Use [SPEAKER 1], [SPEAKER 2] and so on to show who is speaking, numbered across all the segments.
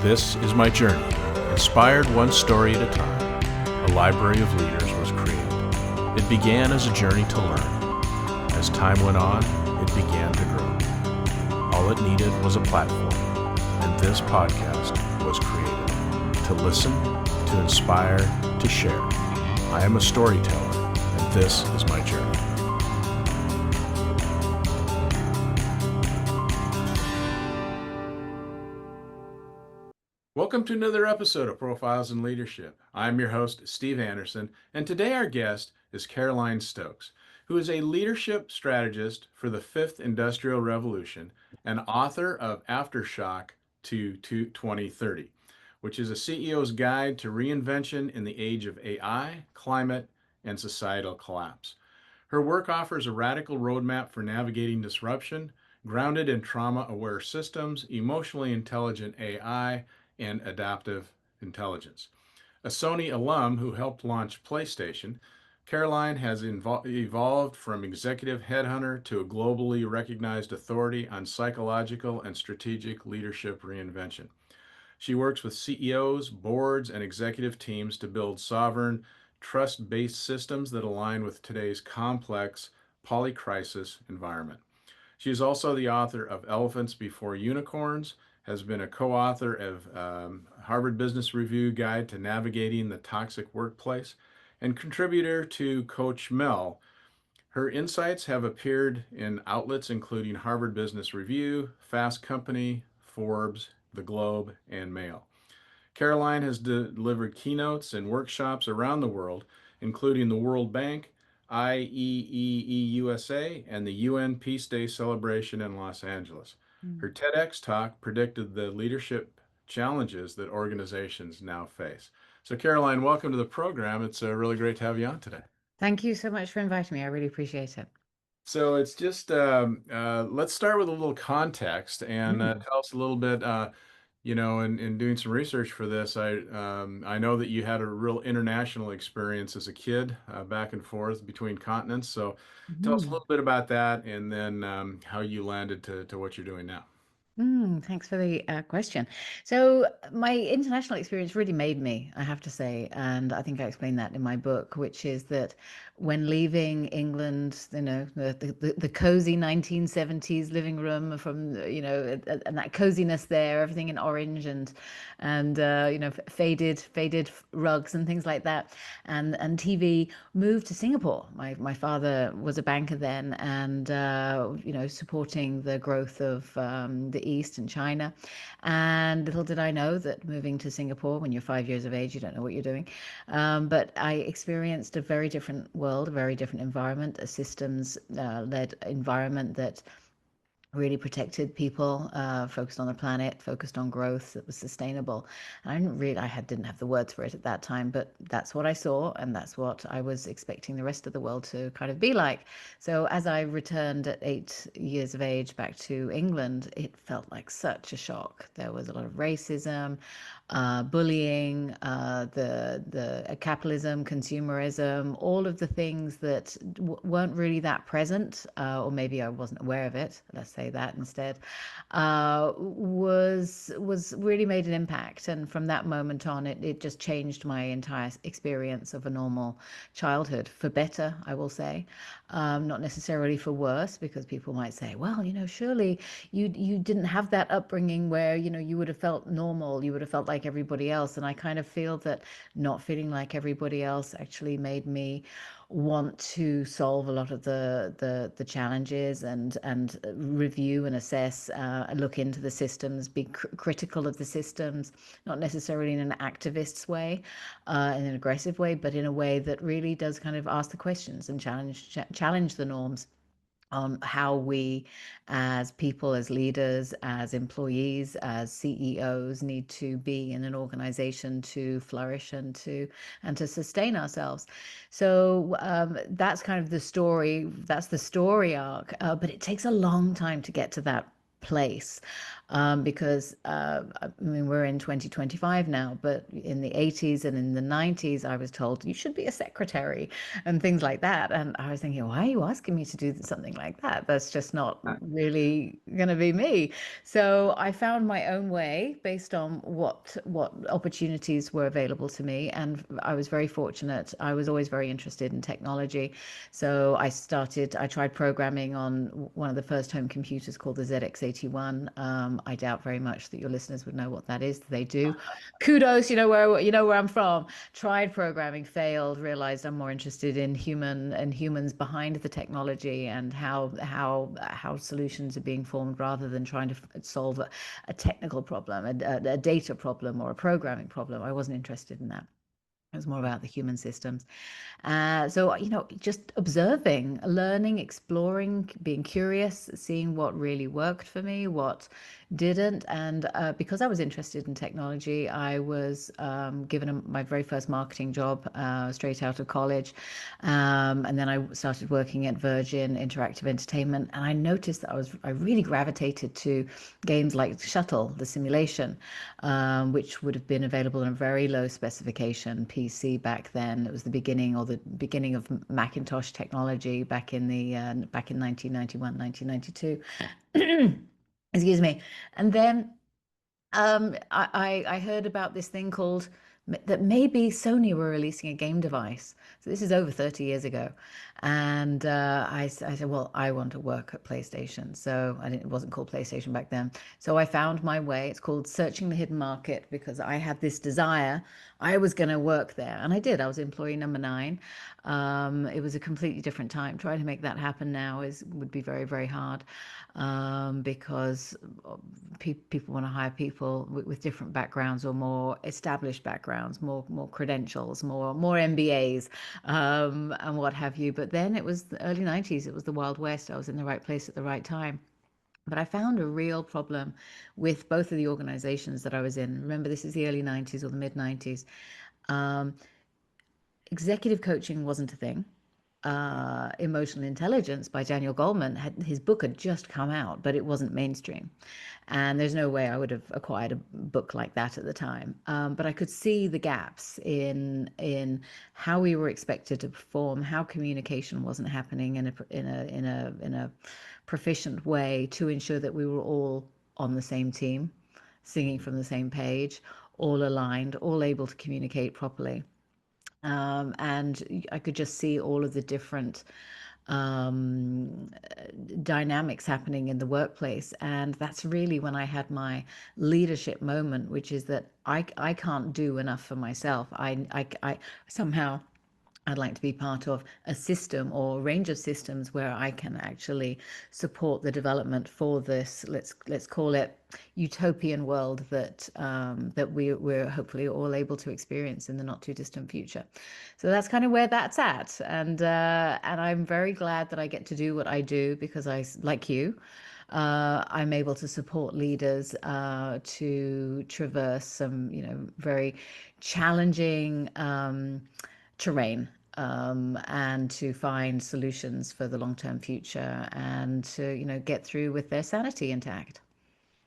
[SPEAKER 1] This is my journey. Inspired one story at a time, a library of leaders was created. It began as a journey to learn. As time went on, it began to grow. All it needed was a platform, and this podcast was created to listen, to inspire, to share. I am a storyteller, and this is my journey. Welcome to another episode of Profiles in Leadership. I'm your host, Steve Anderson, and today our guest is Caroline Stokes, who is a leadership strategist for the Fifth Industrial Revolution and author of AfterShock to 2030, which is a CEO's guide to reinvention in the age of AI, climate, and societal collapse. Her work offers a radical roadmap for navigating disruption, grounded in trauma-aware systems, emotionally intelligent AI, and adaptive intelligence. A Sony alum who helped launch PlayStation, Caroline has evolved from executive headhunter to a globally recognized authority on psychological and strategic leadership reinvention. She works with CEOs, boards, and executive teams to build sovereign, trust-based systems that align with today's complex polycrisis environment. She is also the author of Elephants Before Unicorns, has been a co-author of Harvard Business Review Guide to Navigating the Toxic Workplace, and contributor to Coach Mel. Her insights have appeared in outlets including Harvard Business Review, Fast Company, Forbes, The Globe, and Mail. Caroline has delivered keynotes and workshops around the world, including the World Bank, IEEE-USA, and the UN Peace Day celebration in Los Angeles. Her TEDx talk predicted the leadership challenges that organizations now face. So Caroline, welcome to the program. It's really great to have you on today.
[SPEAKER 2] Thank you so much for inviting me. I really appreciate it.
[SPEAKER 1] So it's just, let's start with a little context and tell us a little bit, in doing some research for this, I know that you had a real international experience as a kid, back and forth between continents. So tell us a little bit about that and then how you landed to what you're doing now.
[SPEAKER 2] Thanks for the question. So my international experience really made me, I have to say, and I think I explained that in my book, which is that when leaving England, the cozy 1970s living room from, and that coziness there, everything in orange and faded rugs and things like that, and TV, moved to Singapore. My father was a banker then, and supporting the growth of the East and China. And little did I know that moving to Singapore when you're 5 years of age, you don't know what you're doing. But I experienced a very different world, a very different environment, a systems-led environment that really protected people, focused on the planet, focused on growth that was sustainable. And I didn't have the words for it at that time, but that's what I saw, and that's what I was expecting the rest of the world to kind of be like. So as I returned at 8 years of age back to England, it felt like such a shock. There was a lot of racism, bullying, the capitalism, consumerism, all of the things that weren't really that present, or maybe I wasn't aware of it. Let's say that instead, was really made an impact. And from that moment on, it just changed my entire experience of a normal childhood, for better, I will say. Not necessarily for worse, because people might say, well, surely you didn't have that upbringing where, you would have felt normal, you would have felt like everybody else. And I kind of feel that not feeling like everybody else actually made me want to solve a lot of the challenges and review and assess, look into the systems, be critical of the systems, not necessarily in an activist's way, in an aggressive way, but in a way that really does kind of ask the questions and challenge the norms on how we as people, as leaders, as employees, as CEOs need to be in an organization to flourish and to sustain ourselves. So that's kind of the story. That's the story arc, but it takes a long time to get to that place. because I mean, we're in 2025 now, but in the 80s and in the 90s, I was told you should be a secretary and things like that. And I was thinking, why are you asking me to do something like that? That's just not really going to be me. So I found my own way based on what opportunities were available to me, and I was very fortunate. I was always very interested in technology, so I tried programming on one of the first home computers called the ZX81. I doubt very much that your listeners would know what that is. They do. Kudos, you know where I'm from. Tried programming, failed, realized I'm more interested in humans behind the technology and how solutions are being formed rather than trying to solve a technical problem, a data problem or a programming problem. I wasn't interested in that. It was more about the human systems. So, just observing, learning, exploring, being curious, seeing what really worked for me, what didn't. And because I was interested in technology, I was given my very first marketing job straight out of college. And then I started working at Virgin Interactive Entertainment. And I noticed that I really gravitated to games like Shuttle, the simulation, which would have been available in a very low specification PC back then. It was the beginning or the beginning of Macintosh technology back in 1991, 1992. Excuse me. And then I heard about this thing called that maybe Sony were releasing a game device. So this is over 30 years ago. And I said, well, I want to work at PlayStation. So it wasn't called PlayStation back then. So I found my way. It's called Searching the Hidden Market because I had this desire. I was going to work there. And I did. I was employee number 9. It was a completely different time. Trying to make that happen now would be very, very hard because people want to hire people with different backgrounds or more established backgrounds, more credentials, more MBAs, and what have you. But then it was the early 90s. It was the Wild West. I was in the right place at the right time. But I found a real problem with both of the organizations that I was in. Remember, this is the early 90s or the mid 90s. Executive coaching wasn't a thing. Emotional Intelligence by Daniel Goleman, his book had just come out, but it wasn't mainstream. And there's no way I would have acquired a book like that at the time. But I could see the gaps in how we were expected to perform, how communication wasn't happening in a proficient way to ensure that we were all on the same team, singing from the same page, all aligned, all able to communicate properly. And I could just see all of the different um, dynamics happening in the workplace. And that's really when I had my leadership moment, which is that I can't do enough for myself. I somehow I'd like to be part of a system or a range of systems where I can actually support the development for this. Let's call it utopian world that we're hopefully all able to experience in the not too distant future. So that's kind of where that's at, and I'm very glad that I get to do what I do because like you, I'm able to support leaders to traverse some very challenging terrain and to find solutions for the long-term future and to get through with their sanity intact.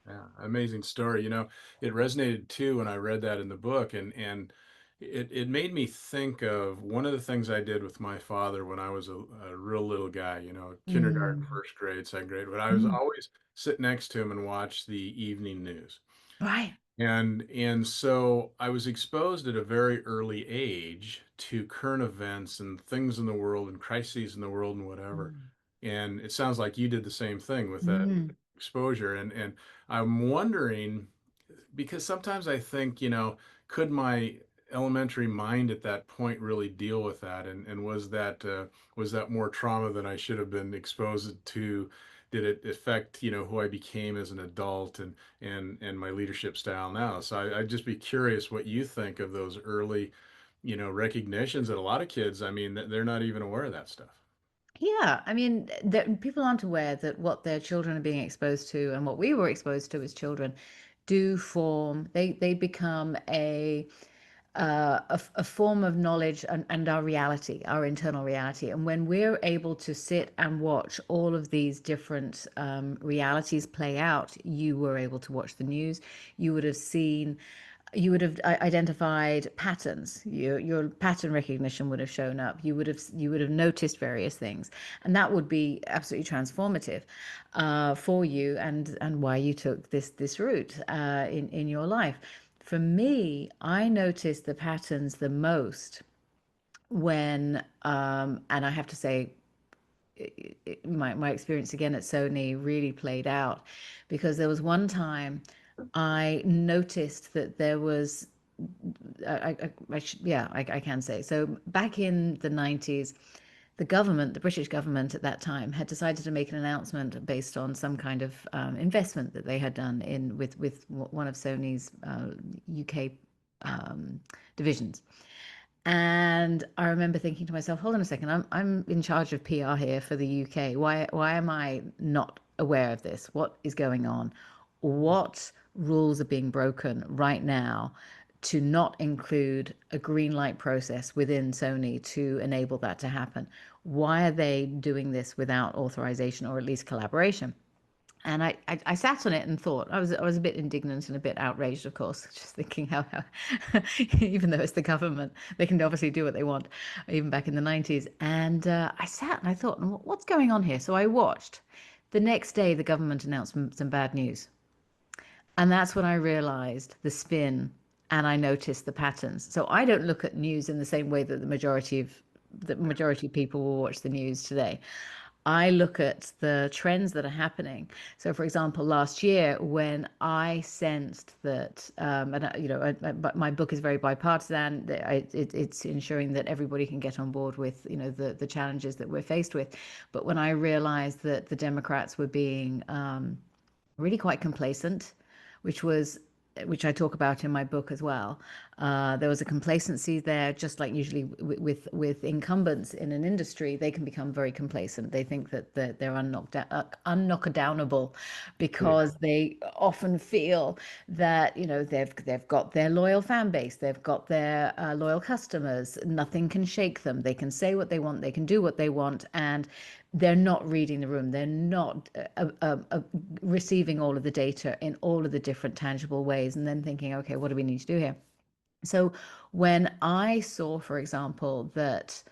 [SPEAKER 1] Yeah, amazing story. It resonated too when I read that in the book, and it made me think of one of the things I did with my father when I was a real little guy, kindergarten,
[SPEAKER 2] Mm.
[SPEAKER 1] first grade, second grade, but I was
[SPEAKER 2] Mm.
[SPEAKER 1] always sit next to him and watch the evening news.
[SPEAKER 2] Right.
[SPEAKER 1] And so I was exposed at a very early age to current events and things in the world and crises in the world and whatever.
[SPEAKER 2] Mm.
[SPEAKER 1] And it sounds like you did the same thing with that
[SPEAKER 2] Mm.
[SPEAKER 1] exposure. And I'm wondering, because sometimes I think, could my elementary mind at that point really deal with that? And was that more trauma than I should have been exposed to? Did it affect, who I became as an adult and my leadership style now? So I'd just be curious what you think of those early, recognitions that a lot of kids, I mean, they're not even aware of that stuff.
[SPEAKER 2] Yeah, I mean, people aren't aware that what their children are being exposed to and what we were exposed to as children do form, they become a form of knowledge and our reality, our internal reality. And when we're able to sit and watch all of these different realities play out, you were able to watch the news. You would have seen, you would have identified patterns. Your pattern recognition would have shown up. You would have noticed various things, and that would be absolutely transformative for you and why you took this route in your life. For me, I noticed the patterns the most when, and I have to say, my experience again at Sony really played out because there was one time I noticed that there was, I can say. So back in the 90s, the government, the British government at that time, had decided to make an announcement based on some kind of investment that they had done in with one of Sony's UK divisions. And I remember thinking to myself, hold on a second, I'm in charge of PR here for the UK. Why am I not aware of this? What is going on? What rules are being broken right now to not include a green light process within Sony to enable that to happen? Why are they doing this without authorization or at least collaboration? And I sat on it and thought I was a bit indignant and a bit outraged, of course, just thinking how even though it's the government, they can obviously do what they want, even back in the 90s. And I sat and I thought, what's going on here? So I watched. The next day, the government announced some bad news, and that's when I realized the spin and I noticed the patterns. So I don't look at news in the same way that the majority of people will watch the news today. I look at the trends that are happening. So, for example, last year when I sensed that, but my book is very bipartisan. It's ensuring that everybody can get on board with, the challenges that we're faced with. But when I realized that the Democrats were being really quite complacent, which was which I talk about in my book as well. There was a complacency there, just like usually with incumbents in an industry, they can become very complacent. They think that they're unknockdownable
[SPEAKER 1] Yeah.
[SPEAKER 2] because they often feel that they've got their loyal fan base, they've got their loyal customers. Nothing can shake them. They can say what they want, they can do what they want, and they're not reading the room. They're not receiving all of the data in all of the different tangible ways and then thinking, okay, what do we need to do here? So when I saw, for example, that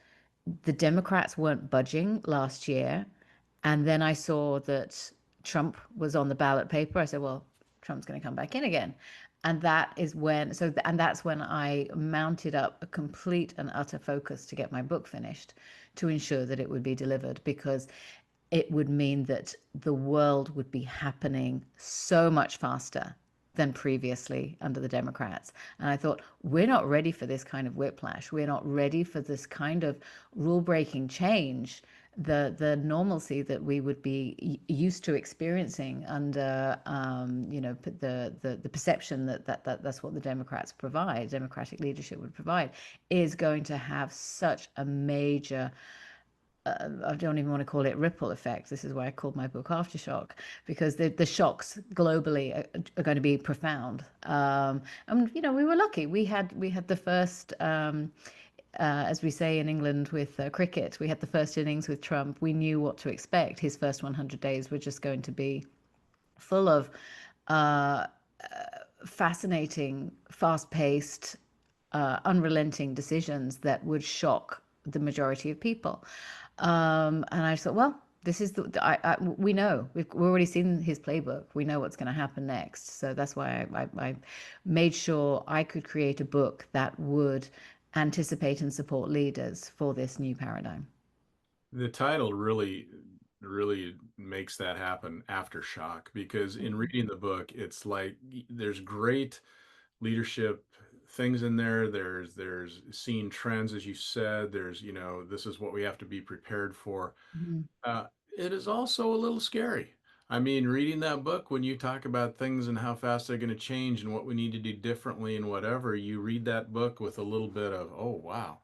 [SPEAKER 2] the Democrats weren't budging last year, and then I saw that Trump was on the ballot paper, I said, well, Trump's going to come back in again. And that's when I mounted up a complete and utter focus to get my book finished, to ensure that it would be delivered, because it would mean that the world would be happening so much faster than previously under the Democrats. And I thought, we're not ready for this kind of whiplash. We're not ready for this kind of rule breaking change, the normalcy that we would be used to experiencing under the perception that's what the Democrats provide, democratic leadership would provide, is going to have such a major, I don't even want to call it ripple effect. This is why I called my book AfterShock, because the shocks globally are going to be profound. And we were lucky. We had the first, as we say in England with cricket, we had the first innings with Trump. We knew what to expect. His first 100 days were just going to be full of uh, fascinating, fast-paced, unrelenting decisions that would shock the majority of people. And I thought, well, this is we know we've already seen his playbook. We know what's going to happen next. So that's why I made sure I could create a book that would anticipate and support leaders for this new paradigm.
[SPEAKER 1] The title really makes that happen, Aftershock, because in
[SPEAKER 2] Mhm.
[SPEAKER 1] reading the book, it's like there's great leadership things in there. There's seeing trends, as you said. There's, this is what we have to be prepared for.
[SPEAKER 2] Mhm.
[SPEAKER 1] Uh, it is also a little scary. I mean, reading that book, when you talk about things and how fast they're going to change and what we need to do differently and whatever, you read that book with a little bit of, oh wow,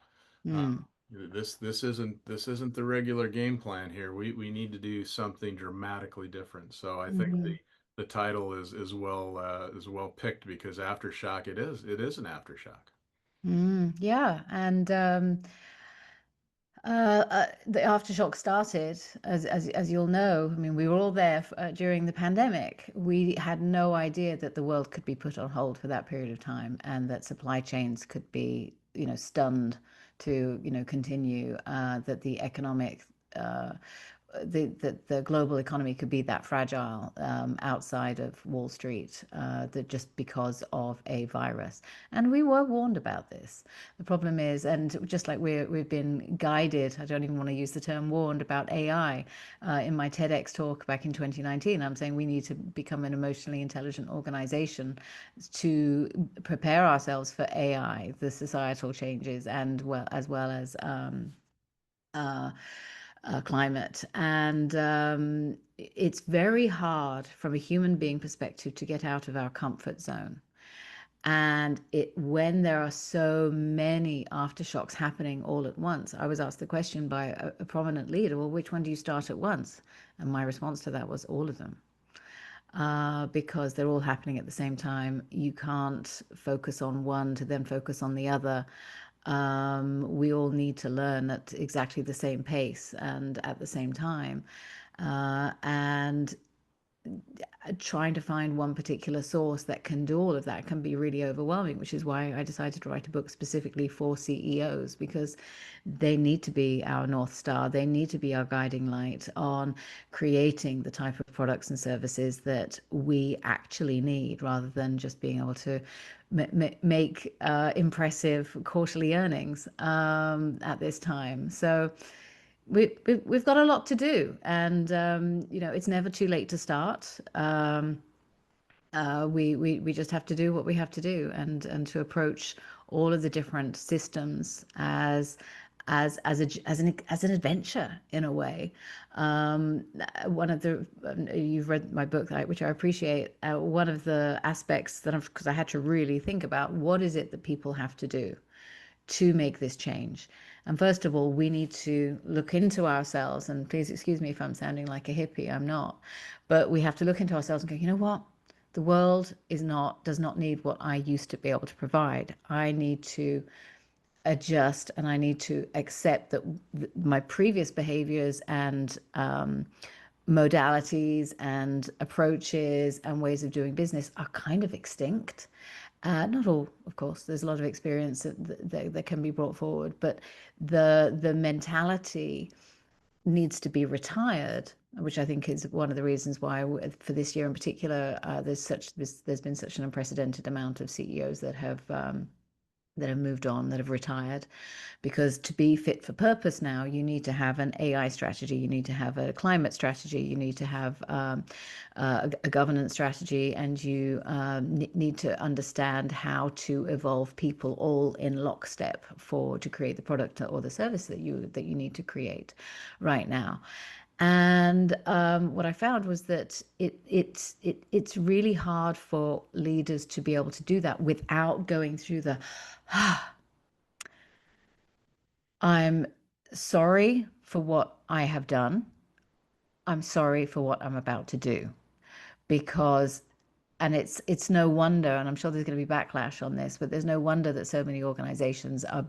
[SPEAKER 1] uh,
[SPEAKER 2] Mm.
[SPEAKER 1] this isn't the regular game plan here. We need to do something dramatically different. So I think the
[SPEAKER 2] Mhm.
[SPEAKER 1] the title is well picked, because aftershock, it is an aftershock.
[SPEAKER 2] Yeah, and the aftershock started, as you'll know. I mean, we were all there during the pandemic. We had no idea that the world could be put on hold for that period of time, and that supply chains could be, stunned to, continue. That the economic the global economy could be that fragile outside of Wall Street, that just because of a virus. And we were warned about this. The problem is, and just like we've been guided, I don't even want to use the term warned about AI. In my TEDx talk back in 2019, I'm saying we need to become an emotionally intelligent organization to prepare ourselves for AI, the societal changes, and as well as uh, climate. And it's very hard from a human being perspective to get out of our comfort zone. And when there are so many aftershocks happening all at once, I was asked the question by a prominent leader, well, which one do you start at once? And my response to that was all of them. Because they're all happening at the same time. You can't focus on one to then focus on the other. We all need to learn at exactly the same pace and at the same time. And trying to find one particular source that can do all of that can be really overwhelming, which is why I decided to write a book specifically for CEOs, because they need to be our North Star. They need to be our guiding light on creating the type of products and services that we actually need, rather than just being able to make impressive quarterly earnings at this time. So we've got a lot to do, and it's never too late to start. We just have to do what we have to do, and to approach all of the different systems as an adventure in a way. One of the You've read my book, which I appreciate. One of the aspects that because I had to really think about what is it that people have to do to make this change. And first of all, we need to look into ourselves. And please excuse me if I'm sounding like a hippie, I'm not. But we have to look into ourselves and go, you know what? The world does not need what I used to be able to provide. I need to adjust, and I need to accept that my previous behaviors and modalities and approaches and ways of doing business are kind of extinct. Not all, of course. There's a lot of experience that can be brought forward, but the mentality needs to be retired, which I think is one of the reasons why, for this year in particular, there's been such an unprecedented amount of CEOs that have moved on, that have retired. Because to be fit for purpose now, you need to have an AI strategy, you need to have a climate strategy, you need to have a governance strategy, and you need to understand how to evolve people all in lockstep to create the product or the service that you need to create right now. And what I found was that it's really hard for leaders to be able to do that without going through the I'm sorry for what I have done. I'm sorry for what I'm about to do. Because, and it's no wonder, and I'm sure there's going to be backlash on this, but there's no wonder that so many organizations are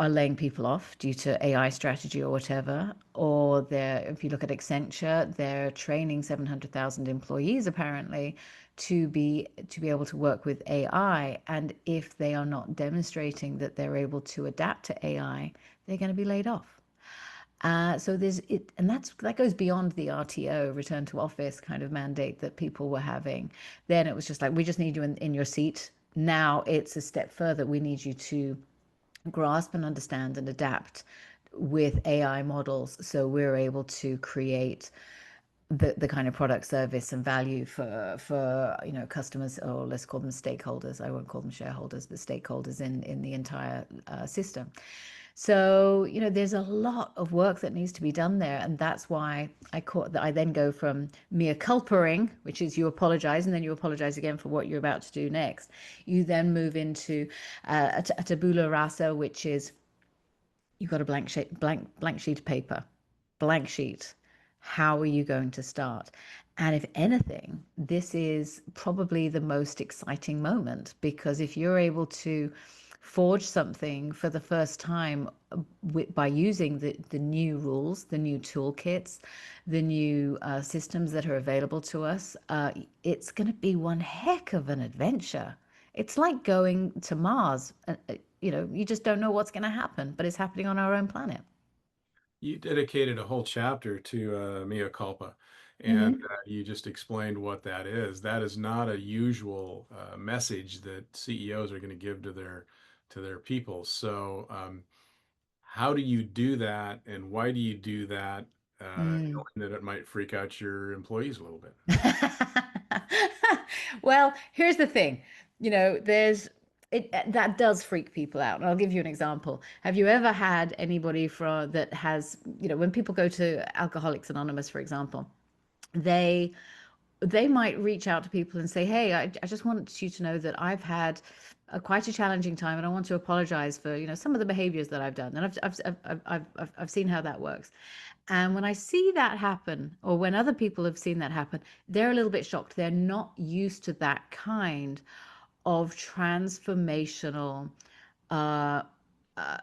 [SPEAKER 2] laying people off due to AI strategy or whatever. Or if you look at Accenture, they're training 700,000 employees apparently to be able to work with AI. And if they are not demonstrating that they're able to adapt to AI, they're going to be laid off. So and that goes beyond the RTO, return to office kind of mandate that people were having. Then it was just like, we just need you in your seat. Now it's a step further. We need you to grasp and understand and adapt with AI models, so we're able to create the kind of product, service, and value for customers, or let's call them stakeholders. I won't call them shareholders, but stakeholders in the entire system. So there's a lot of work that needs to be done there, and that's why I then go from mea culpaing, which is you apologize and then you apologize again for what you're about to do next. You then move into a tabula rasa, which is you've got a blank sheet of paper, blank sheet, How are you going to start? And if anything, this is probably the most exciting moment, because if you're able to forge something for the first time by using the new rules, the new toolkits, the new systems that are available to us, it's going to be one heck of an adventure. It's like going to Mars. You just don't know what's going to happen, but it's happening on our own planet.
[SPEAKER 1] You dedicated a whole chapter to mea culpa, and
[SPEAKER 2] Hmm.
[SPEAKER 1] you just explained what that is. That is not a usual message that CEOs are going to give to their people. So, how do you do that, and why do you do that,
[SPEAKER 2] Mm.
[SPEAKER 1] knowing that it might freak out your employees a little bit?
[SPEAKER 2] Well, here's the thing. There's it that does freak people out. And I'll give you an example. Have you ever had anybody from that has, when people go to Alcoholics Anonymous, for example, they they might reach out to people and say, "Hey, I just want you to know that I've had quite a challenging time, and I want to apologize for some of the behaviors that I've done." And I've seen how that works. And when I see that happen, or when other people have seen that happen, they're a little bit shocked. They're not used to that kind of transformational uh, uh,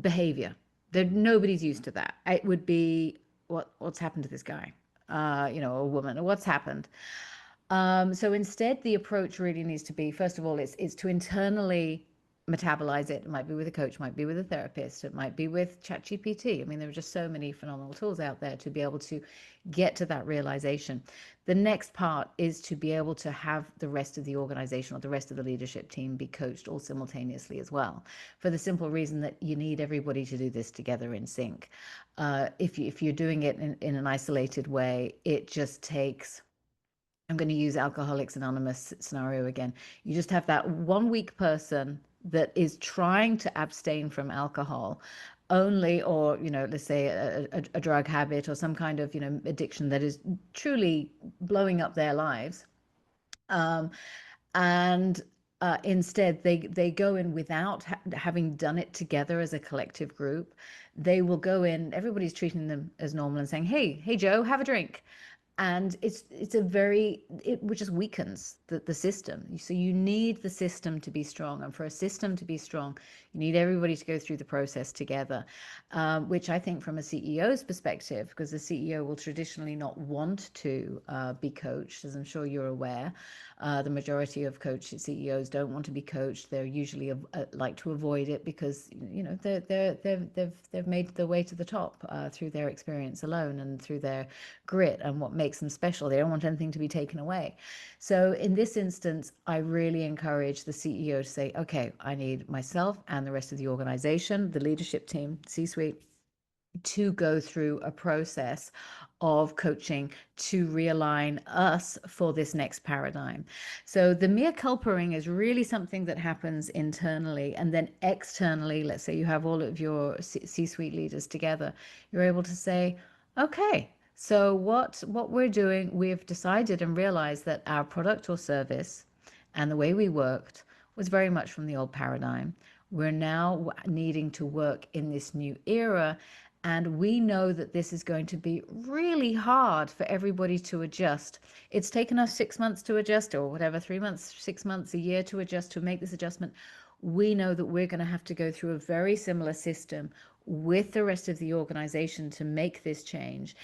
[SPEAKER 2] behavior. Nobody's used to that. It would be what's happened to this guy, a woman, or what's happened. So instead, the approach really needs to be, first of all, it's to internally metabolize it. It might be with a coach, might be with a therapist, it might be with ChatGPT. I mean, there are just so many phenomenal tools out there to be able to get to that realization. The next part is to be able to have the rest of the organization or the rest of the leadership team be coached all simultaneously as well, for the simple reason that you need everybody to do this together in sync. If you're doing it in an isolated way, it just takes. I'm going to use Alcoholics Anonymous scenario again. You just have that one weak person that is trying to abstain from alcohol only, or let's say a drug habit or some kind of addiction that is truly blowing up their lives. Um, and instead they go in without having done it together as a collective group. They will go in, everybody's treating them as normal and saying, hey Joe, have a drink. And it just weakens the system. So you need the system to be strong, and for a system to be strong, you need everybody to go through the process together, which I think from a CEO's perspective, because the CEO will traditionally not want to be coached, as I'm sure you're aware. The majority of CEOs don't want to be coached. They're usually like to avoid it, because they've made their way to the top through their experience alone and through their grit and what makes them special. They don't want anything to be taken away. So in this instance, I really encourage the CEO to say, okay, I need myself and the rest of the organization, the leadership team, C-suite, to go through a process of coaching to realign us for this next paradigm. So the mea culpaing is really something that happens internally, and then externally, let's say you have all of your C-suite leaders together, you're able to say, okay, so what we're doing, we've decided and realized that our product or service and the way we worked was very much from the old paradigm. We're now needing to work in this new era, and we know that this is going to be really hard for everybody to adjust. It's taken us 6 months to adjust, or whatever, 3 months, 6 months, a year to adjust, to make this adjustment. We know that we're going to have to go through a very similar system with the rest of the organization to make this change.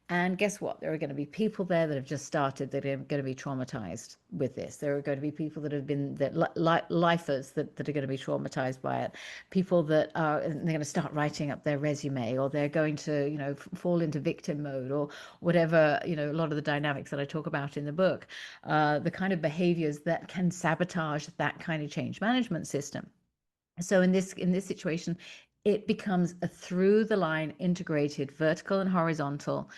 [SPEAKER 2] And guess what? There are going to be people there that have just started that are going to be traumatized with this. There are going to be people that have been lifers that are going to be traumatized by it. People that are, they're going to start writing up their resume, or they're going to fall into victim mode, or whatever. A lot of the dynamics that I talk about in the book, the kind of behaviors that can sabotage that kind of change management system. So in this situation, it becomes a through the line integrated vertical and horizontal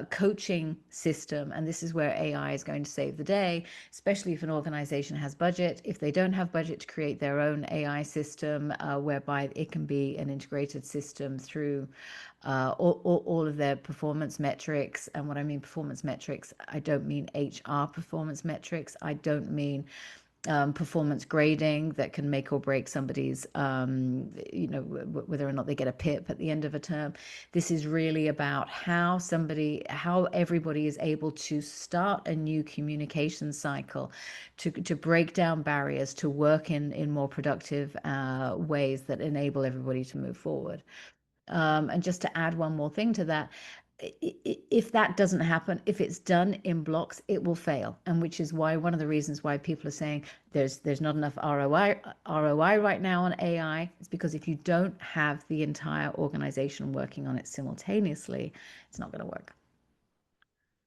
[SPEAKER 2] coaching system. And this is where AI is going to save the day, especially if an organization has budget. If they don't have budget to create their own AI system, whereby it can be an integrated system through all of their performance metrics. And what I mean performance metrics, I don't mean HR performance metrics. I don't mean performance grading that can make or break somebody's, whether or not they get a PIP at the end of a term. This is really about how everybody is able to start a new communication cycle, to break down barriers, to work in more productive ways that enable everybody to move forward. And just to add one more thing to that, if that doesn't happen, if it's done in blocks, it will fail. And which is why one of the reasons why people are saying there's not enough ROI right now on AI is because if you don't have the entire organization working on it simultaneously, it's not going to work.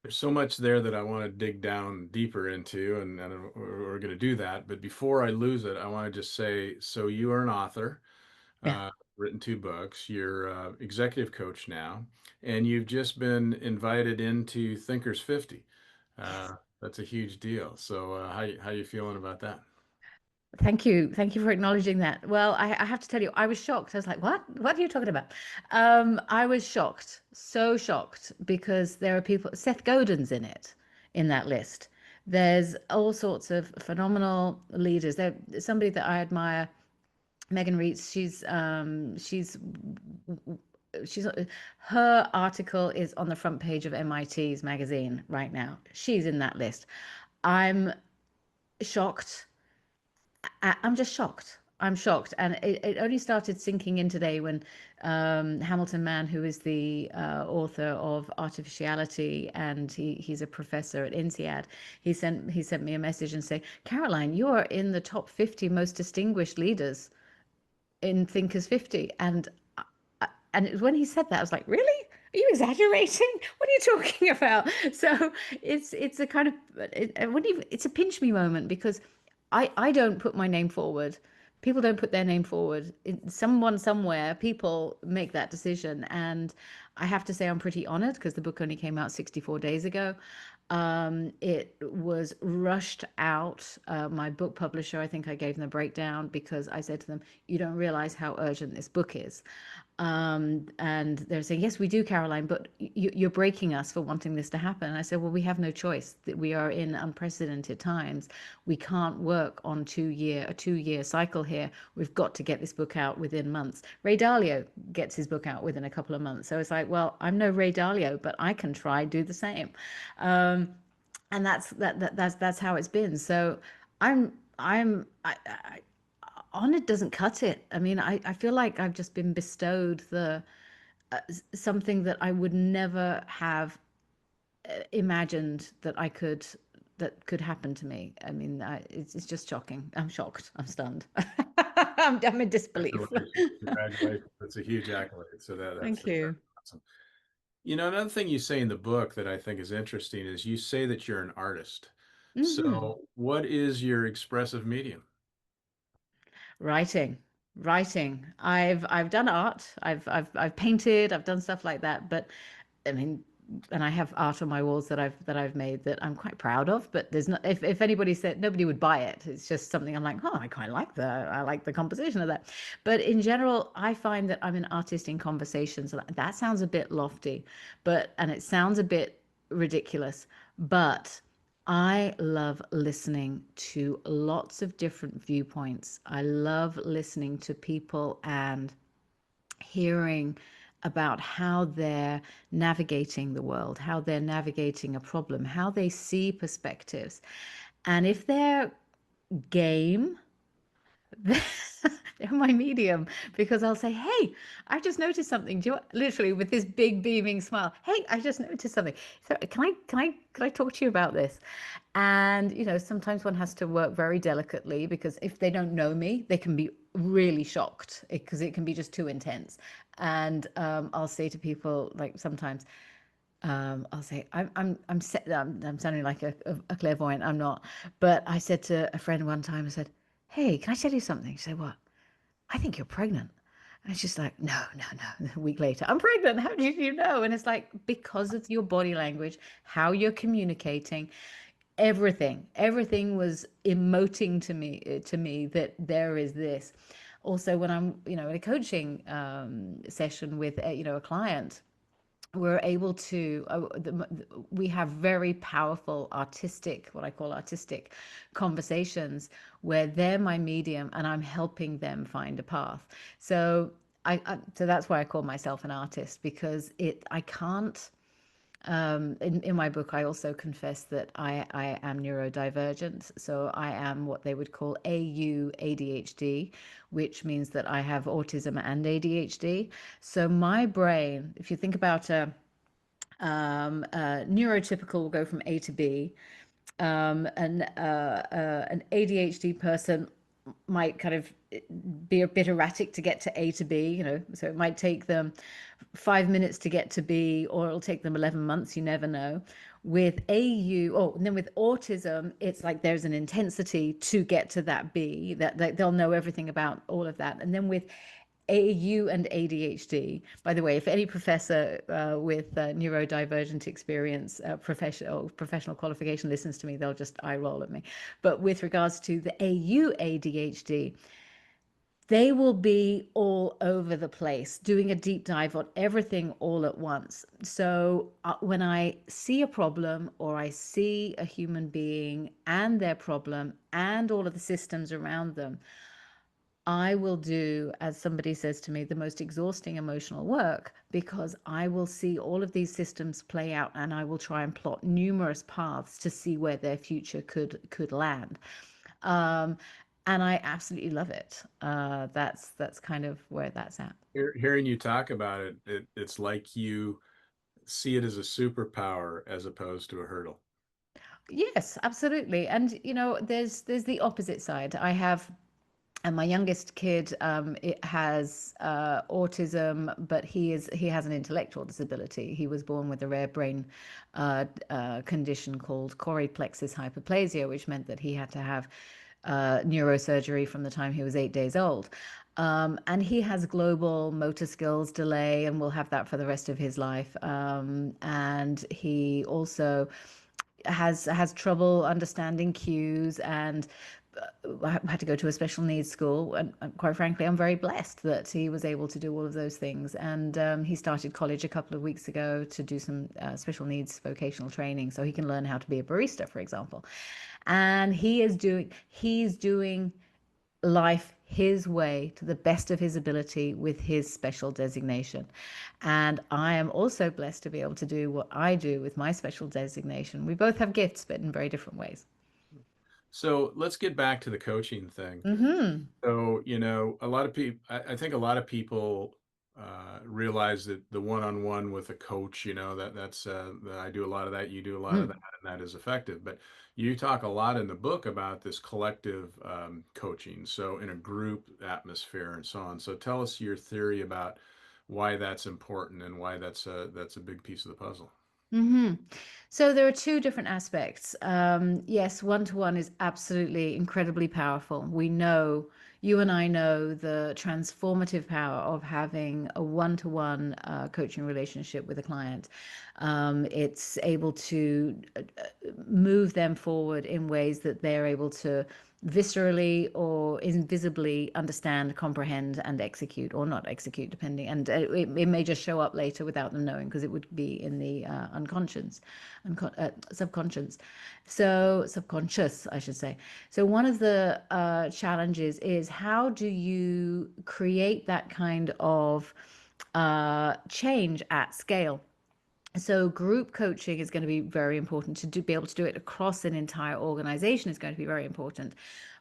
[SPEAKER 1] There's so much there that I want to dig down deeper into, and we're going to do that. But before I lose it, I want to just say, so you are an author,
[SPEAKER 2] Yeah.
[SPEAKER 1] written 2 books. You're executive coach now, and you've just been invited into Thinkers 50.
[SPEAKER 2] Yes.
[SPEAKER 1] That's a huge deal. So how you feeling about that?
[SPEAKER 2] Thank you. Thank you for acknowledging that. Well, I have to tell you, I was shocked. I was like, what? What are you talking about? I was shocked, so shocked, because there are people, Seth Godin's in that list. There's all sorts of phenomenal leaders. There's somebody that I admire, Megan Reitz. She's her article is on the front page of MIT's magazine right now. She's in that list. I'm shocked. I'm just shocked. I'm shocked. And it only started sinking in today when Hamilton Mann, who is the author of Artificiality, and he's a professor at INSEAD, he sent me a message and say, Caroline, you are in the top 50 most distinguished leaders in Thinkers 50. And it was when he said that, I was like, really? Are you exaggerating? What are you talking about? So it's a kind of it's a pinch me moment, because I don't put my name forward. People don't put their name forward. Someone somewhere, people make that decision. And I have to say I'm pretty honored, because the book only came out 64 days ago. It was rushed out. My book publisher, I think I gave them the breakdown, because I said to them, you don't realize how urgent this book is. And they're saying, yes, we do, Caroline, but you're breaking us for wanting this to happen. And I said, well, we have no choice. That we are in unprecedented times. We can't work on a 2-year cycle here. We've got to get this book out within months. Ray Dalio gets his book out within a couple of months. So it's like, well, I'm no Ray Dalio, but I can try do the same. And that's how it's been. So I honored doesn't cut it. I mean, I feel like I've just been bestowed something that I would never have imagined that could happen to me. I mean, it's just shocking. I'm shocked. I'm stunned. I'm in disbelief.
[SPEAKER 1] Congratulations. Congratulations. That's a huge accolade. So
[SPEAKER 2] Thank
[SPEAKER 1] that's
[SPEAKER 2] you.
[SPEAKER 1] awesome. You know, another thing you say in the book that I think is interesting is you say that you're an artist.
[SPEAKER 2] Hmm.
[SPEAKER 1] So what is your expressive medium?
[SPEAKER 2] Writing, writing. I've done art. I've painted. I've done stuff like that. But I mean, and I have art on my walls that I've made that I'm quite proud of. But there's not, if anybody said, nobody would buy it. It's just something I'm like, oh, I quite like that. I like the composition of that. But in general, I find that I'm an artist in conversations. That sounds a bit lofty, and it sounds a bit ridiculous, but I love listening to lots of different viewpoints. I love listening to people and hearing about how they're navigating the world, how they're navigating a problem, how they see perspectives. And if they're game, they're my medium, because I'll say, "Hey, I just noticed something." Do you literally with this big beaming smile? "Hey, I just noticed something. So can I talk to you about this?" And sometimes one has to work very delicately, because if they don't know me, they can be really shocked, because it can be just too intense. And I'll say to people, like, sometimes I'll say, I'm sounding like a clairvoyant. I'm not. But I said to a friend one time, I said, "Hey, can I tell you something?" She said, "What?" "I think you're pregnant." And she's like, "No, no, no." A week later, "I'm pregnant. How did you know?" And it's like, because of your body language, how you're communicating, everything was emoting to me that there is this. Also, when I'm in a coaching session with a client, we're able to we have very powerful artistic, what I call artistic conversations, where they're my medium and I'm helping them find a path. So so that's why I call myself an artist, because I can't, in my book, I also confess that I am neurodivergent. So I am what they would call AU-ADHD, which means that I have autism and ADHD. So my brain, if you think about neurotypical will go from A to B. An ADHD person might kind of be a bit erratic to get to A to B, so it might take them 5 minutes to get to B, or it'll take them 11 months. You never know. With and then with autism, it's like there's an intensity to get to that B, that they'll know everything about all of that. And then with AU and ADHD. By the way, if any professor with neurodivergent experience, professional qualification listens to me, they'll just eye roll at me. But with regards to the AU ADHD, they will be all over the place, doing a deep dive on everything all at once. So when I see a problem, or I see a human being and their problem and all of the systems around them, I will do, as somebody says to me, the most exhausting emotional work, because I will see all of these systems play out, and I will try and plot numerous paths to see where their future could land. Um, and I absolutely love it. That's kind of where that's at.
[SPEAKER 1] Hearing you talk about it, it's like you see it as a superpower as opposed to a hurdle.
[SPEAKER 2] Yes, absolutely. And there's the opposite side. I have, and my youngest kid, it has autism, but he has an intellectual disability. He was born with a rare brain condition called choroplexus hyperplasia, which meant that he had to have neurosurgery from the time he was 8 days old. And he has global motor skills delay, and will have that for the rest of his life. And he also has trouble understanding cues, and had to go to a special needs school. And quite frankly, I'm very blessed that he was able to do all of those things. And he started college a couple of weeks ago to do some special needs vocational training, so he can learn how to be a barista, for example. And he's doing life his way to the best of his ability with his special designation. And I am also blessed to be able to do what I do with my special designation. We both have gifts, but in very different ways.
[SPEAKER 1] So let's get back to the coaching thing.
[SPEAKER 2] Mm-hmm.
[SPEAKER 1] So, a lot of people, I think a lot of people realize that the one-on-one with a coach, that I do a lot of that, you do a lot of that, and that is effective. But you talk a lot in the book about this collective coaching, so in a group atmosphere and so on. So tell us your theory about why that's important and why that's a big piece of the puzzle.
[SPEAKER 2] Mm-hmm. So there are two different aspects. Yes, one-to-one is absolutely incredibly powerful. You and I know the transformative power of having a one-to-one coaching relationship with a client. It's able to move them forward in ways that they're able to viscerally or invisibly understand, comprehend, and execute, or not execute, depending. And it may just show up later without them knowing, because it would be in the subconscious. So subconscious, I should say. So one of the challenges is, how do you create that kind of change at scale? So group coaching is going to be very important. Be able to do it across an entire organization is going to be very important.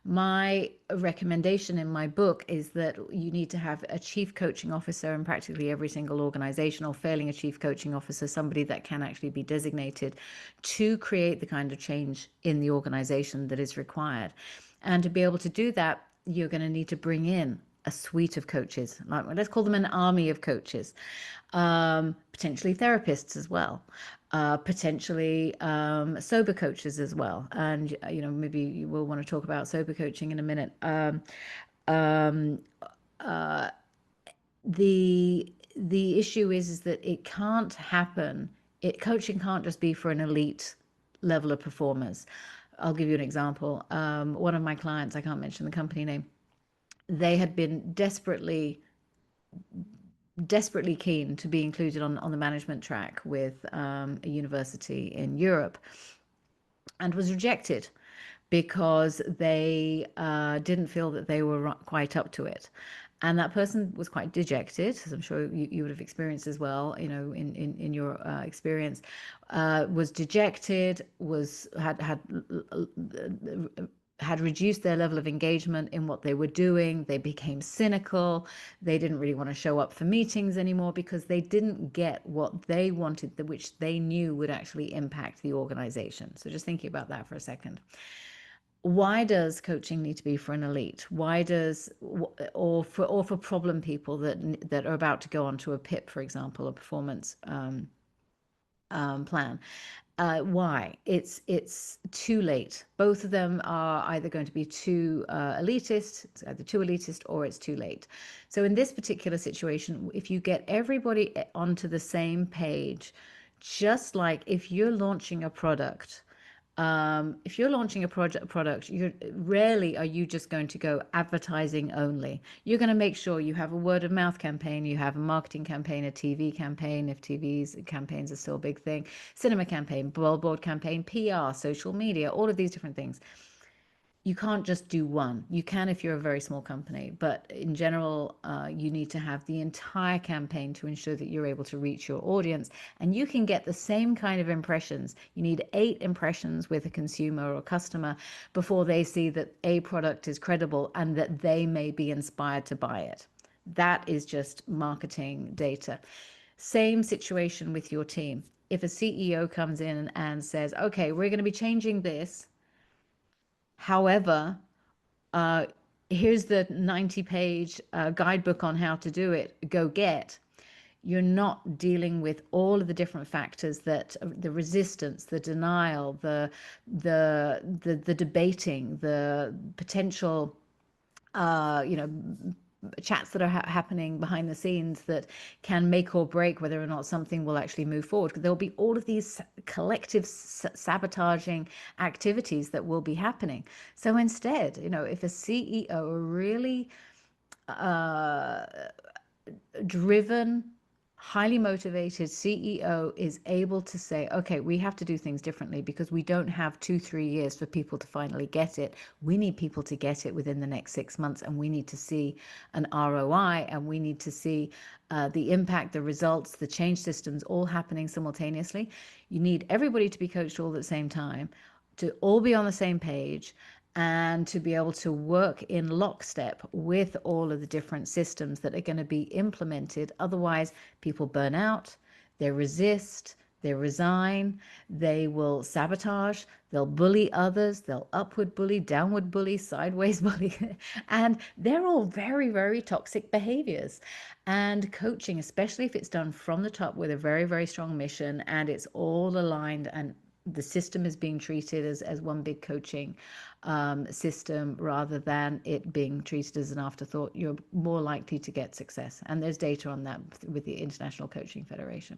[SPEAKER 2] My recommendation in my book is that you need to have a chief coaching officer in practically every single organization, or failing a chief coaching officer, somebody that can actually be designated to create the kind of change in the organization that is required. And to be able to do that, you're going to need to bring in a suite of coaches, like, let's call them an army of coaches, potentially therapists as well, potentially sober coaches as well. And maybe you will want to talk about sober coaching in a minute. Um, uh, the issue is that it can't happen. Coaching can't just be for an elite level of performers. I'll give you an example. One of my clients, I can't mention the company name, they had been desperately desperately keen to be included on the management track with a university in Europe, and was rejected because they didn't feel that they were quite up to it. And that person was quite dejected, as I'm sure you would have experienced as well, in your experience, was dejected, had reduced their level of engagement in what they were doing. They became cynical. They didn't really want to show up for meetings anymore because they didn't get what they wanted, which they knew would actually impact the organization. So just thinking about that for a second. Why does coaching need to be for an elite? Why does, or for problem people that are about to go onto a PIP, for example, a performance plan? Why? It's too late. Both of them are either going to be too elitist, it's either too elitist or it's too late. So in this particular situation, if you get everybody onto the same page, just like if you're launching a product, you're rarely are you just going to go advertising only. You're going to make sure you have a word of mouth campaign, you have a marketing campaign, a TV campaign, if TV's campaigns are still a big thing, cinema campaign, billboard campaign, PR, social media, all of these different things. You can't just do one. You can if you're a very small company, but in general, you need to have the entire campaign to ensure that you're able to reach your audience. And you can get the same kind of impressions. You need 8 impressions with a consumer or customer before they see that a product is credible and that they may be inspired to buy it. That is just marketing data. Same situation with your team. If a CEO comes in and says, okay, we're going to be changing this. However, uh, here's the 90-page guidebook on how to do it, go get. You're not dealing with all of the different factors that the resistance, the denial, the debating, the potential chats that are happening behind the scenes that can make or break whether or not something will actually move forward. There'll be all of these collective sabotaging activities that will be happening. So instead, if a CEO, a really driven, highly motivated CEO is able to say, okay, we have to do things differently because we don't have 2-3 years for people to finally get it. We need people to get it within the next 6 months, and we need to see an ROI, and we need to see the impact, the results, the change systems all happening simultaneously. You need everybody to be coached all at the same time, to all be on the same page, and to be able to work in lockstep with all of the different systems that are going to be implemented. Otherwise, people burn out, they resist, they resign, they will sabotage, they'll bully others, they'll upward bully, downward bully, sideways bully, and they're all very, very toxic behaviors. And coaching, especially if it's done from the top with a very, very strong mission and it's all aligned and the system is being treated as one big coaching system rather than it being treated as an afterthought, you're more likely to get success. And there's data on that with the International Coaching Federation.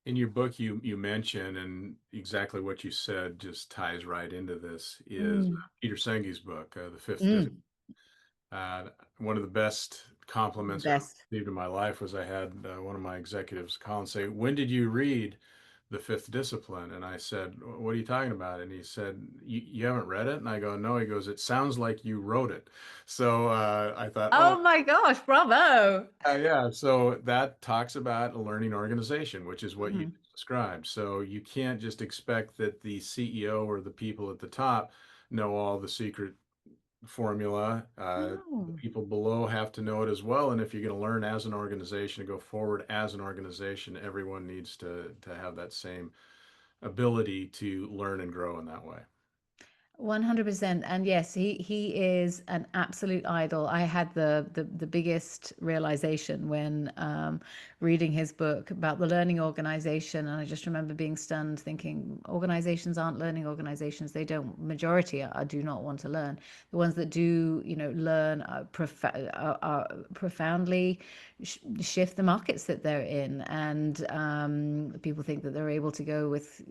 [SPEAKER 1] In your book, you mention, and exactly what you said just ties right into this, is
[SPEAKER 2] Mm.
[SPEAKER 1] Peter Senge's book, The Fifth Discipline.
[SPEAKER 2] Mm.
[SPEAKER 1] One of the best
[SPEAKER 2] The
[SPEAKER 1] compliments I
[SPEAKER 2] best.
[SPEAKER 1] received in my life was I had one of my executives call and say, "When did you read The Fifth Discipline?" And I said, "What are you talking about?" And he said, "You haven't read it?" And I go, "No." He goes, "It sounds like you wrote it." So I thought, oh,
[SPEAKER 2] Oh my gosh, bravo.
[SPEAKER 1] yeah. So that talks about a learning organization, which is what you
[SPEAKER 2] Mhm.
[SPEAKER 1] described. So you can't just expect that the CEO or the people at the top know all the secret formula. The
[SPEAKER 2] No.
[SPEAKER 1] people below have to know it as well. And if you're going to learn as an organization to go forward as an organization, everyone needs to have that same ability to learn and grow in that way.
[SPEAKER 2] 100%. And yes, he is an absolute idol. I had the biggest realization when reading his book about the learning organization. And I just remember being stunned, thinking organizations aren't learning organizations. They don't, majority do not want to learn. The ones that do, learn are profoundly shift the markets that they're in. And people think that they're able to go with,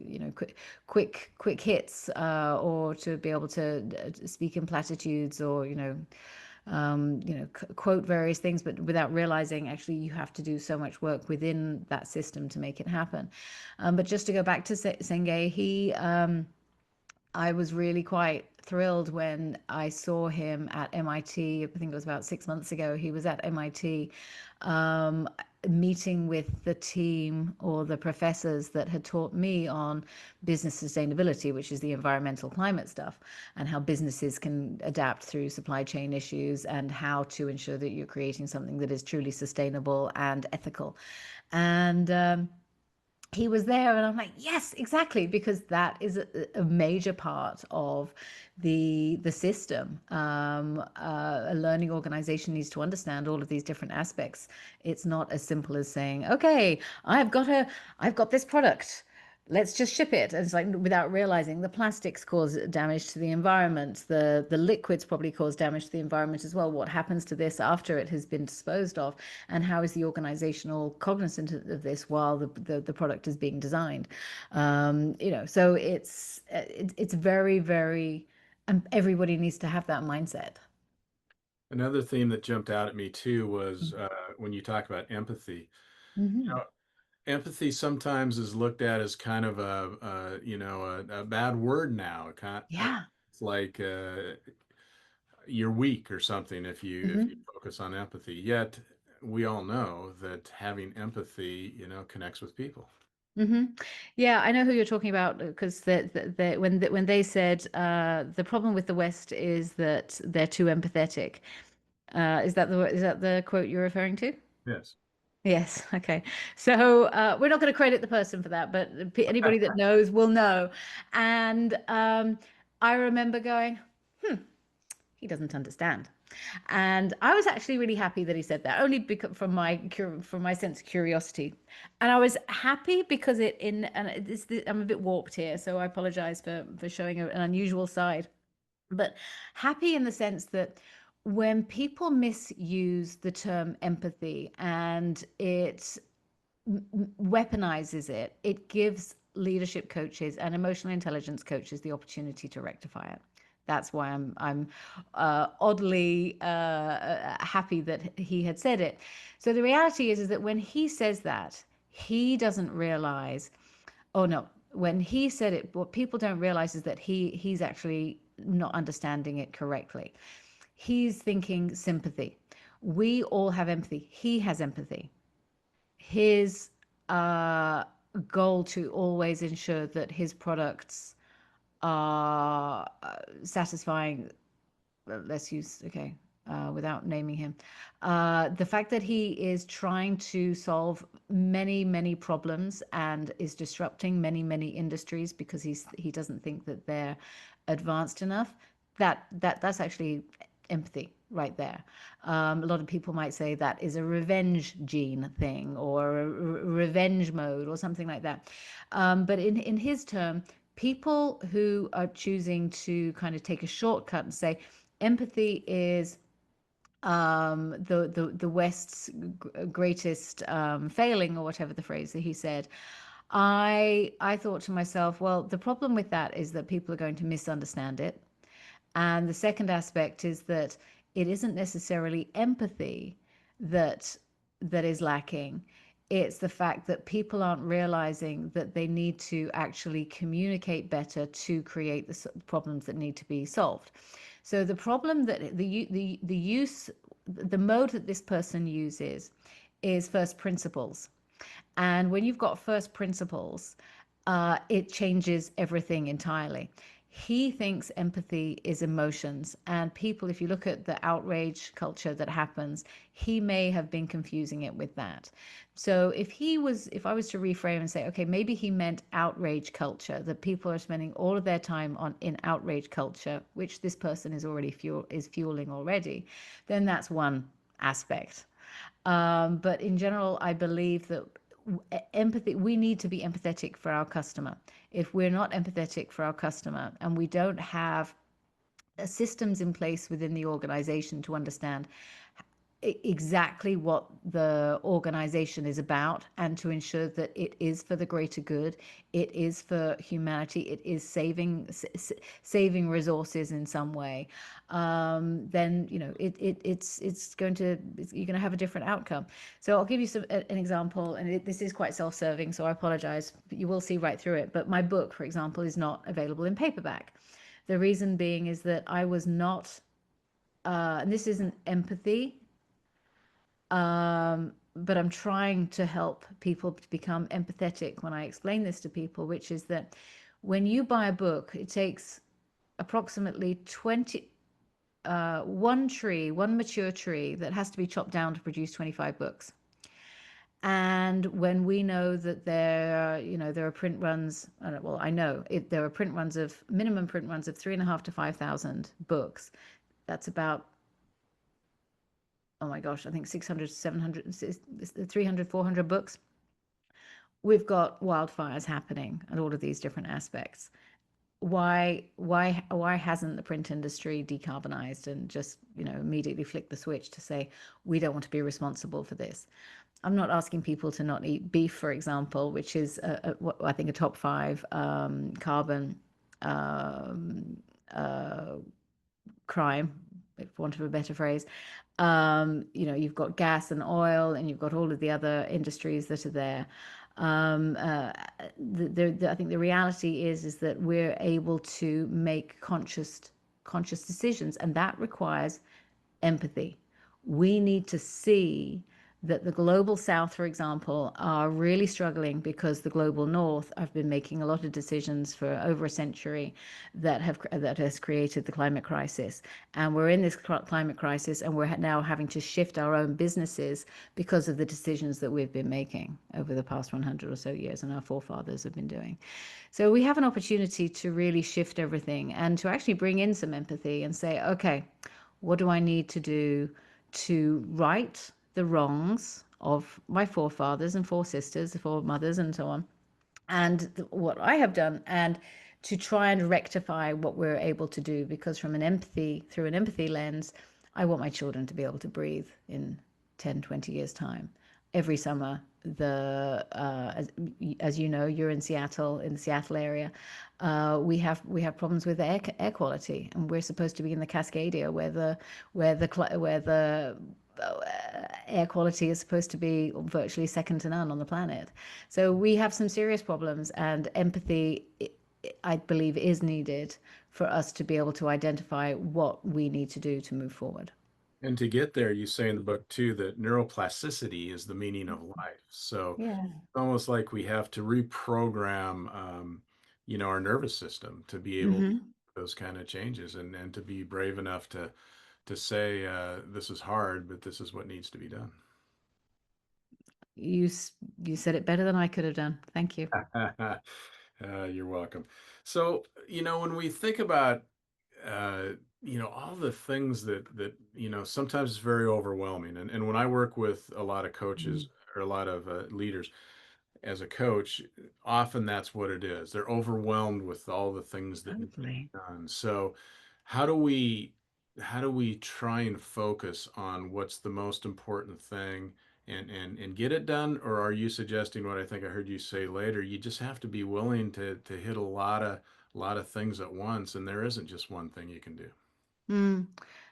[SPEAKER 2] quick hits or to be able to speak in platitudes or quote various things, but without realizing actually you have to do so much work within that system to make it happen. But just to go back to Senge, I was really quite thrilled when I saw him at MIT. I think it was about 6 months ago. He was at MIT um, meeting with the team or the professors that had taught me on business sustainability, which is the environmental climate stuff, and how businesses can adapt through supply chain issues and how to ensure that you're creating something that is truly sustainable and ethical. And he was there, and I'm like, yes, exactly, because that is a major part of the system. A learning organization needs to understand all of these different aspects. It's not as simple as saying, okay, I've got this product, let's just ship it. And it's like, without realizing the plastics cause damage to the environment, the liquids probably cause damage to the environment as well. What happens to this after it has been disposed of, and how is the organization all cognizant of this while the product is being designed? So it's very, very, and everybody needs to have that mindset.
[SPEAKER 1] Another theme that jumped out at me too was when you talk about empathy.
[SPEAKER 2] Mm-hmm.
[SPEAKER 1] Empathy sometimes is looked at as kind of a bad word now.
[SPEAKER 2] Yeah.
[SPEAKER 1] It's like you're weak or something if you
[SPEAKER 2] Mm-hmm.
[SPEAKER 1] focus on empathy. Yet we all know that having empathy, connects with people.
[SPEAKER 2] Mm-hmm. Yeah, I know who you're talking about because when they said the problem with the West is that they're too empathetic. Is that the quote you're referring to?
[SPEAKER 1] Yes.
[SPEAKER 2] Yes. Okay. So we're not going to credit the person for that, but anybody that knows will know. And I remember going, he doesn't understand. And I was actually really happy that he said that, only because from my sense of curiosity. And I was happy because I'm a bit warped here, so I apologize for showing an unusual side. But happy in the sense that when people misuse the term empathy and it weaponizes it, it gives leadership coaches and emotional intelligence coaches the opportunity to rectify it. That's why I'm oddly happy that he had said it. So the reality is that when he says that, he doesn't realize. Oh no, when he said it, what people don't realize is that he's actually not understanding it correctly. He's thinking sympathy. We all have empathy. He has empathy. His uh, goal to always ensure that his products are satisfying. Let's use, okay, without naming him. The fact that he is trying to solve many, many problems and is disrupting many, many industries because he doesn't think that they're advanced enough. That's actually empathy right there. A lot of people might say that is a revenge gene thing or a revenge mode or something like that. But in his term, people who are choosing to kind of take a shortcut and say empathy is the West's greatest failing, or whatever the phrase that he said. I thought to myself, well, the problem with that is that people are going to misunderstand it. And the second aspect is that it isn't necessarily empathy that is lacking. It's the fact that people aren't realizing that they need to actually communicate better to create the problems that need to be solved. So the problem that the mode that this person uses is first principles. And when you've got first principles, it changes everything entirely. He thinks empathy is emotions. And people, if you look at the outrage culture that happens, he may have been confusing it with that. So if I was to reframe and say, okay, maybe he meant outrage culture, that people are spending all of their time in outrage culture, which this person is fueling already, then that's one aspect. But in general, I believe that empathy, we need to be empathetic for our customer. If we're not empathetic for our customer and we don't have systems in place within the organization to understand exactly what the organization is about, and to ensure that it is for the greater good, it is for humanity, it is saving resources in some way, then you're going to have a different outcome. So I'll give you an example, and this is quite self-serving, so I apologize, but you will see right through it. But my book, for example, is not available in paperback. The reason being is that I was not, and this isn't empathy, but I'm trying to help people to become empathetic when I explain this to people, which is that when you buy a book, it takes approximately one mature tree that has to be chopped down to produce 25 books. And when we know that there are print runs, well, I know there are minimum print runs of 3,500 to 5,000 books. That's about, oh my gosh, I think 600, 700, 300, 400 books. We've got wildfires happening at all of these different aspects. Why hasn't the print industry decarbonized and just immediately flicked the switch to say we don't want to be responsible for this? I'm not asking people to not eat beef, for example, which is I think a top 5 carbon crime, for want of a better phrase. You've got gas and oil, and you've got all of the other industries that are there. I think the reality is that we're able to make conscious decisions, and that requires empathy. We need to see that the global south, for example, are really struggling because the global north have been making a lot of decisions for over a century that has created the climate crisis. And we're in this climate crisis, and we're now having to shift our own businesses because of the decisions that we've been making over the past 100 or so years, and our forefathers have been doing. So we have an opportunity to really shift everything and to actually bring in some empathy and say, okay, what do I need to do to right the wrongs of my forefathers and foresisters, foremothers, and so on, and what I have done, and to try and rectify what we're able to do. Because through an empathy lens, I want my children to be able to breathe in 10, 20 years' time. Every summer, as you know, you're in Seattle, in the Seattle area. We have problems with air quality, and we're supposed to be in the Cascadia, where the air quality is supposed to be virtually second to none on the planet. So we have some serious problems, and empathy, I believe, is needed for us to be able to identify what we need to do to move forward.
[SPEAKER 1] And to get there, you say in the book too that neuroplasticity is the meaning of life. So
[SPEAKER 2] Yeah.
[SPEAKER 1] it's almost like we have to reprogram, our nervous system to be able to
[SPEAKER 2] Mm-hmm.
[SPEAKER 1] do those kind of changes, and to be brave enough to say this is hard, but this is what needs to be done.
[SPEAKER 2] You said it better than I could have done. Thank you.
[SPEAKER 1] You're welcome. So, when we think about, all the things that sometimes it's very overwhelming. And when I work with a lot of coaches
[SPEAKER 2] Mm,
[SPEAKER 1] or a lot of leaders as a coach, often that's what it is. They're overwhelmed with all the things that need to be
[SPEAKER 2] totally.
[SPEAKER 1] done. So, how do we how do we try and focus on what's the most important thing and get it done? Or are you suggesting what I think I heard you say later? You just have to be willing to hit a lot of things at once, and there isn't just one thing you can do.
[SPEAKER 2] Mm.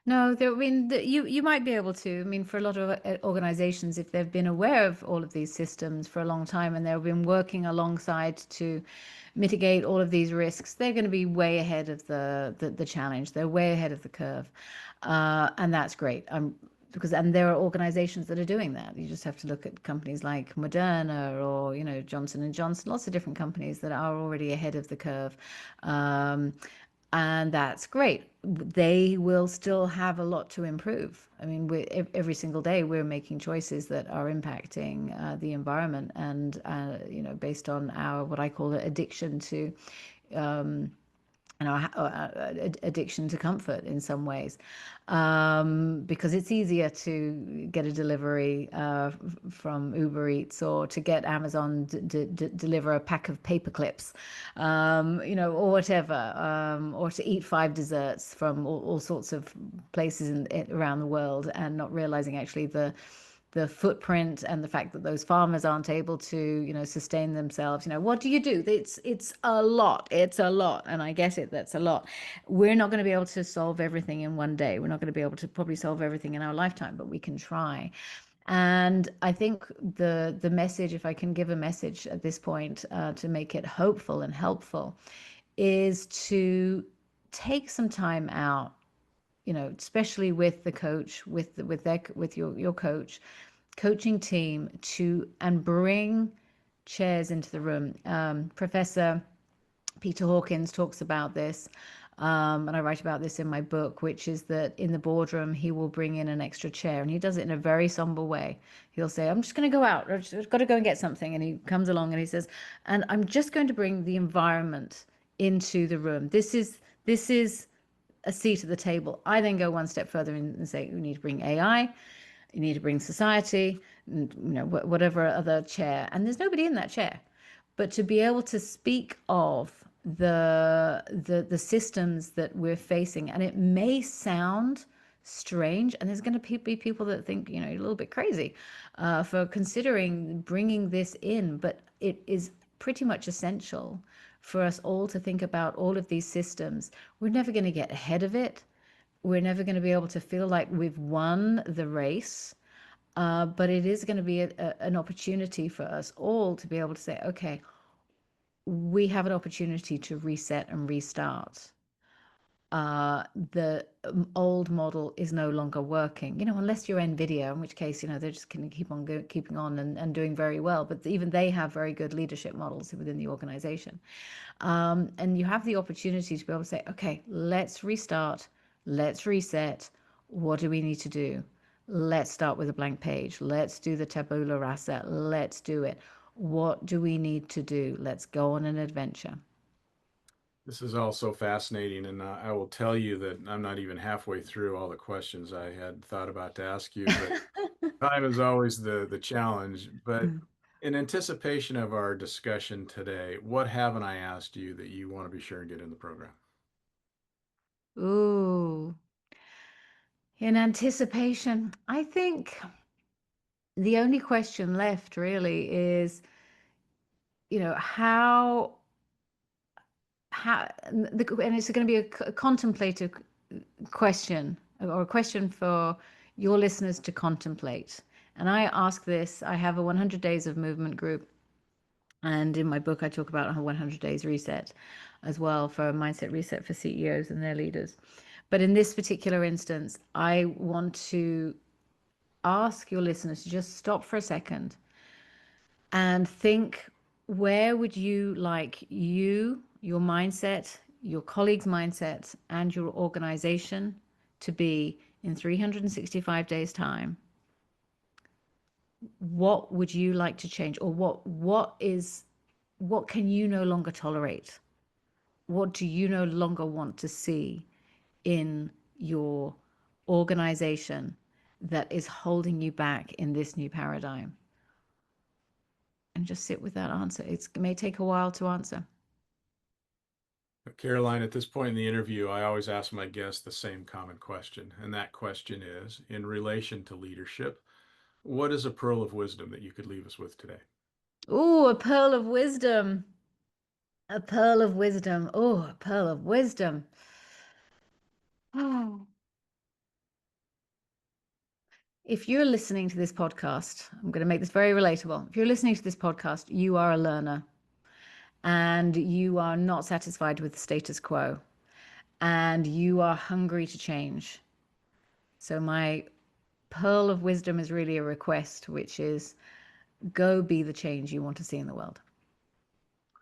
[SPEAKER 2] No, I mean, you might be able to. I mean, for a lot of organizations, if they've been aware of all of these systems for a long time and they've been working alongside to mitigate all of these risks, they're going to be way ahead of the challenge. They're way ahead of the curve, and that's great. And there are organizations that are doing that. You just have to look at companies like Moderna or Johnson and Johnson, lots of different companies that are already ahead of the curve. And that's great. They will still have a lot to improve. I mean, every single day we're making choices that are impacting the environment, and based on our what I call addiction to and our addiction to comfort in some ways, because it's easier to get a delivery from Uber Eats, or to get Amazon deliver a pack of paper clips, or whatever, or to eat 5 desserts from all sorts of places around the world, and not realizing actually the footprint and the fact that those farmers aren't able to, sustain themselves. What do you do? It's a lot. It's a lot. And I get it. That's a lot. We're not going to be able to solve everything in one day. We're not going to be able to probably solve everything in our lifetime, but we can try. And I think the message, if I can give a message at this point, to make it hopeful and helpful, is to take some time out, especially with the coach, with your coaching team, and bring chairs into the room. Professor Peter Hawkins talks about this, and I write about this in my book, which is that in the boardroom, he will bring in an extra chair, and he does it in a very somber way. He'll say, I'm just going to go out. I've got to go and get something. And he comes along and he says, and I'm just going to bring the environment into the room. This is a seat at the table. I then go one step further and say, we need to bring AI, you need to bring society, and, whatever other chair. And there's nobody in that chair. But to be able to speak of the systems that we're facing, and it may sound strange, and there's going to be people that think, you're a little bit crazy for considering bringing this in, but it is pretty much essential for us all to think about all of these systems. We're never going to get ahead of it. We're never going to be able to feel like we've won the race. But it is going to be an opportunity for us all to be able to say, okay, we have an opportunity to reset and restart. The old model is no longer working, unless you're NVIDIA, in which case, they're just going to keeping on and doing very well. But even they have very good leadership models within the organization. And you have the opportunity to be able to say, okay, let's restart, let's reset. What do we need to do? Let's start with a blank page. Let's do the tabula rasa. Let's do it. What do we need to do? Let's go on an adventure.
[SPEAKER 1] This is all so fascinating, and I will tell you that I'm not even halfway through all the questions I had thought about to ask you, but time is always the challenge. But in anticipation of our discussion today, what haven't I asked you that you want to be sure and get in the program?
[SPEAKER 2] Ooh, in anticipation, I think the only question left really is, and it's going to be a contemplative question, or a question for your listeners to contemplate. And I ask this, I have a 100 days of movement group. And in my book, I talk about a 100 days reset as well, for a mindset reset for CEOs and their leaders. But in this particular instance, I want to ask your listeners to just stop for a second and think, where would you like your mindset, your colleagues' mindset, and your organization to be in 365 days' time? What would you like to change? Or what can you no longer tolerate? What do you no longer want to see in your organization that is holding you back in this new paradigm? And just sit with that answer. It may take a while to answer.
[SPEAKER 1] Caroline, at this point in the interview, I always ask my guests the same common question, and that question is, in relation to leadership, what is a pearl of wisdom that you could leave us with today?
[SPEAKER 2] Oh, a pearl of wisdom. A pearl of wisdom. Oh, a pearl of wisdom. Oh. If you're listening to this podcast, I'm going to make this very relatable. If you're listening to this podcast, you are a learner, and you are not satisfied with the status quo, and you are hungry to change. So my pearl of wisdom is really a request, which is, go be the change you want to see in the world.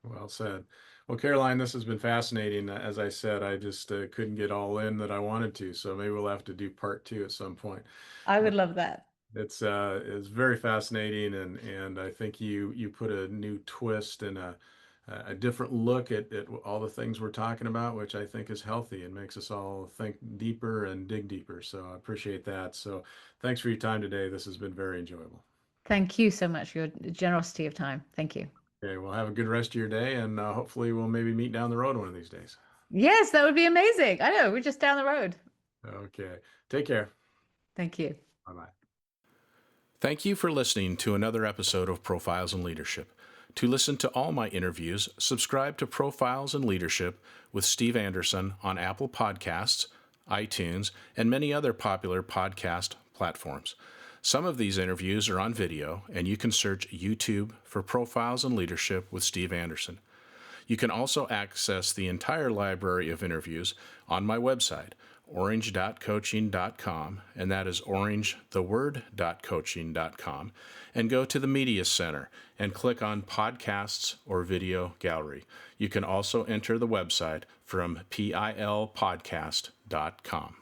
[SPEAKER 1] Well said. Well, Caroline, this has been fascinating. As I said, I just couldn't get all in that I wanted to, so maybe we'll have to do part two at some point.
[SPEAKER 2] I
[SPEAKER 1] Uh,
[SPEAKER 2] would love that.
[SPEAKER 1] it's very fascinating, and I think you put a new twist and a different look at all the things we're talking about, which I think is healthy and makes us all think deeper and dig deeper. So I appreciate that. So thanks for your time today. This has been very enjoyable.
[SPEAKER 2] Thank you so much for your generosity of time. Thank you.
[SPEAKER 1] Okay, well, have a good rest of your day, and hopefully we'll maybe meet down the road one of these days.
[SPEAKER 2] Yes, that would be amazing. I know, we're just down the road.
[SPEAKER 1] Okay, take care.
[SPEAKER 2] Thank you.
[SPEAKER 1] Bye-bye. Thank you for listening to another episode of Profiles in Leadership. To listen to all my interviews, subscribe to Profiles in Leadership with Steve Anderson on Apple Podcasts, iTunes, and many other popular podcast platforms. Some of these interviews are on video, and you can search YouTube for Profiles in Leadership with Steve Anderson. You can also access the entire library of interviews on my website, orange.coaching.com, and that is orangetheword.coaching.com, and go to the Media Center and click on Podcasts or Video Gallery. You can also enter the website from pilpodcast.com.